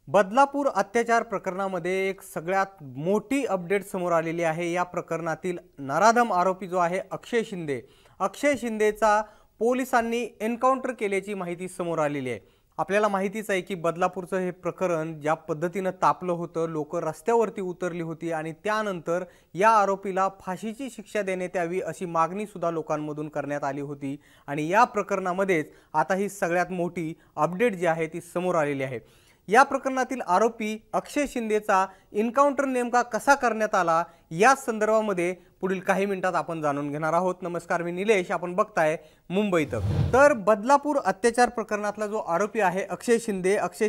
बदलापूर अत्याचार प्रकरणामध्ये एक सगळ्यात मोठी अपडेट समोर आलेली आहे। या प्रकरणातील नराधम आरोपी जो आहे अक्षय शिंदेचा पोलिसांनी एन्काउंटर केल्याची माहिती समोर आलेली आहे। आपल्याला माहितीच आहे की बदलापूरचं हे प्रकरण ज्या पद्धतीने तापलं होतं, लोक रस्त्यावरती उतरली होती आणि त्यानंतर या आरोपीला फाशीची शिक्षा देण्यात यावी अशी मागणी सुद्धा लोकांमधून करण्यात आली होती। आणि या प्रकरणामध्येच आता ही सगळ्यात मोठी अपडेट जी आहे ती समोर आलेली आहे। या प्रकरणातील आरोपी अक्षय शिंदेचा एन्काउंटर नेमका कसा करण्यात आला या संदर्भामध्ये पुढील काही मिनिटात आपण जाणून घेणार आहोत। नमस्कार, मी निलेश, आपण बघताय मुंबई तक। तर बदलापूर अत्याचार प्रकरणातला जो आरोपी आहे अक्षय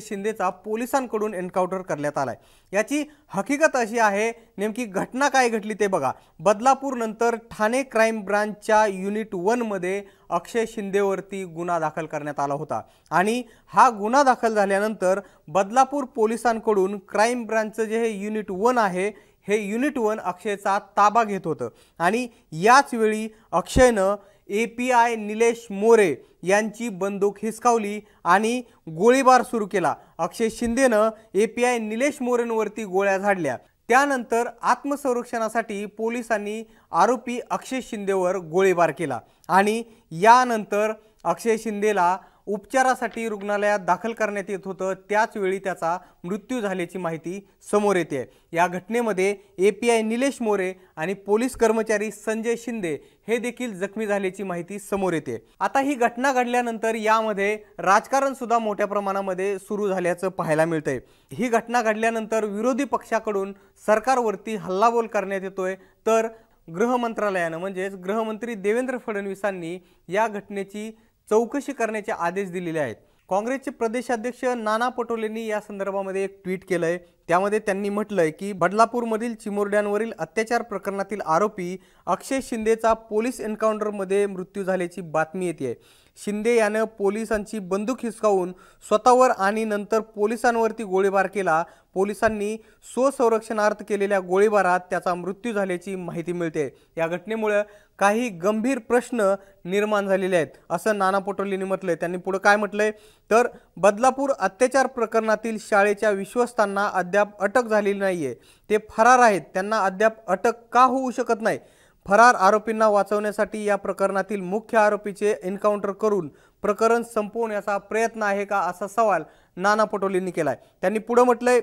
शिंदेचा पोलिसांकडून एन्काउंटर करण्यात आलाय। याची हकीकत अशी आहे, नेमकी घटना काय घडली ते बघा। बदलापूर नंतर ठाणे क्राइम ब्रांचच्या युनिट 1 मध्ये अक्षय शिंदेवरती गुन्हा दाखल करण्यात आला होता आणि हा गुन्हा दाखल झाल्यानंतर बदलापूर पोलिसांकडून क्राइम ब्रांचचं जे हे युनिट 1 आहे, हे युनिट 1 अक्षयचा ताबा घेत होतं आणि याच वेळी अक्षयनं API निलेश मोरे यांची बंदूक हिसकावली आणि गोळीबार सुरू केला। अक्षय शिंदेनं API निलेश मोरेंवरती गोळ्या झाडल्या। त्यानंतर आत्मसंरक्षणासाठी पोलिसांनी आरोपी अक्षय शिंदेवर गोळीबार केला आणि यानंतर अक्षय शिंदेला उपचारासाठी रुग्णालयात दाखल करण्यात येत होतं। त्याच वेळी त्याचा मृत्यू झाल्याची माहिती समोर येते। या घटनेमध्ये API निलेश मोरे आणि पोलीस कर्मचारी संजय शिंदे हे देखील जखमी झाल्याची माहिती समोर येते। आता ही घटना घडल्यानंतर यामध्ये राजकारण सुद्धा मोठ्या प्रमाणामध्ये सुरू झाल्याचं पाहायला मिळतंय। ही घटना घडल्यानंतर विरोधी पक्षाकडून सरकारवरती हल्लाबोल करण्यात येतोय, तर गृह मंत्रालयाने म्हणजेच गृहमंत्री देवेंद्र फडणवीसांनी या घटनेची चौकशी करण्याचे आदेश दिलेले आहेत। काँग्रेसचे प्रदेशाध्यक्ष नाना पटोलेंनी या संदर्भामध्ये एक ट्विट केलंय। त्यामध्ये त्यांनी म्हटलंय की बदलापूरमधील चिमुरड्यांवरील अत्याचार प्रकरणातील आरोपी अक्षय शिंदेचा पोलीस एन्काउंटरमध्ये मृत्यू झाल्याची बातमी येते। शिंदे याने पोलिसांची बंदूक हिसकावून स्वतःवर आणि नंतर पोलिसांवरती गोळीबार केला। पोलिसांनी स्वसंरक्षणार्थ केलेल्या गोळीबारात त्याचा मृत्यू झाल्याची माहिती मिळते। या घटनेमुळे काही गंभीर प्रश्न निर्माण झालेले आहेत असं नाना पटोलेंनी म्हटलंय। त्यांनी पुढे काय म्हटलंय तर बदलापूर अत्याचार प्रकरणातील शाळेच्या विश्वस्तांना अद्याप अटक झालेली नाहीये, ते फरार आहेत, त्यांना अद्याप अटक का होऊ शकत नाही? फरार आरोपींना वाचवण्यासाठी या प्रकरणातील मुख्य आरोपीचे एन्काउंटर करून प्रकरण संपवण्याचा प्रयत्न आहे का असा सवाल नाना पटोलेंनी केलाय। त्यांनी पुढे म्हटलंय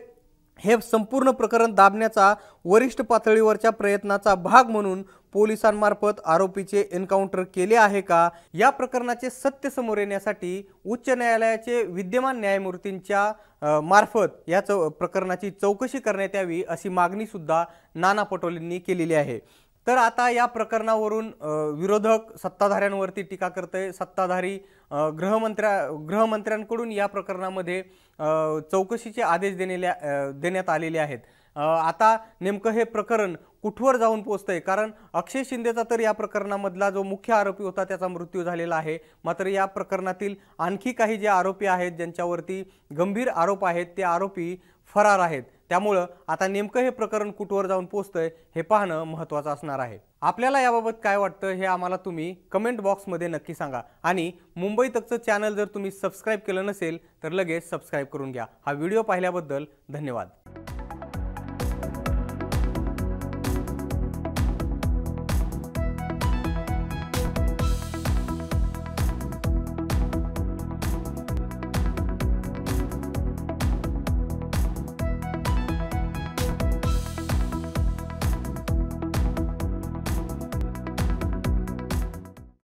हे संपूर्ण प्रकरण दाबण्याचा वरिष्ठ पातळीवरच्या प्रयत्नाचा भाग म्हणून पोलिसांमार्फत आरोपीचे एन्काउंटर केले आहे का? या प्रकरणाचे सत्य समोर येण्यासाठी उच्च न्यायालयाचे विद्यमान न्यायमूर्तींच्या मार्फत या प्रकरणाची चौकशी करण्यात यावी अशी मागणी सुद्धा नाना पटोलेंनी केलेली आहे। तर आता या प्रकरणावरून विरोधक सत्ताधाऱ्यांवरती टीका करतय। सत्ताधारी गृहमंत्र्यांकडून या प्रकरणामध्ये चौकशीचे आदेश देण्यात आलेले आहेत। आता नेमकं हे प्रकरण कुठवर जाऊन पोहोचतंय, कारण अक्षय शिंदेचा तर या प्रकरणामधला जो मुख्य आरोपी होता त्याचा मृत्यू झालेला आहे, मात्र या प्रकरणातील आणखी काही जे आरोपी आहेत ज्यांच्यावरती गंभीर आरोप आहेत ते आरोपी फरार आहेत। त्यामुळे आता नेमकं हे प्रकरण कुठवर जाऊन पोहोचतंय हे पाहणं महत्त्वाचं असणार आहे। आपल्याला याबाबत काय वाटतं हे आम्हाला तुम्ही कमेंट बॉक्समध्ये नक्की सांगा आणि मुंबई तकचं चॅनल जर तुम्ही सबस्क्राइब केलं नसेल तर लगेच सबस्क्राइब करून घ्या। हा व्हिडिओ पाहिल्याबद्दल धन्यवाद।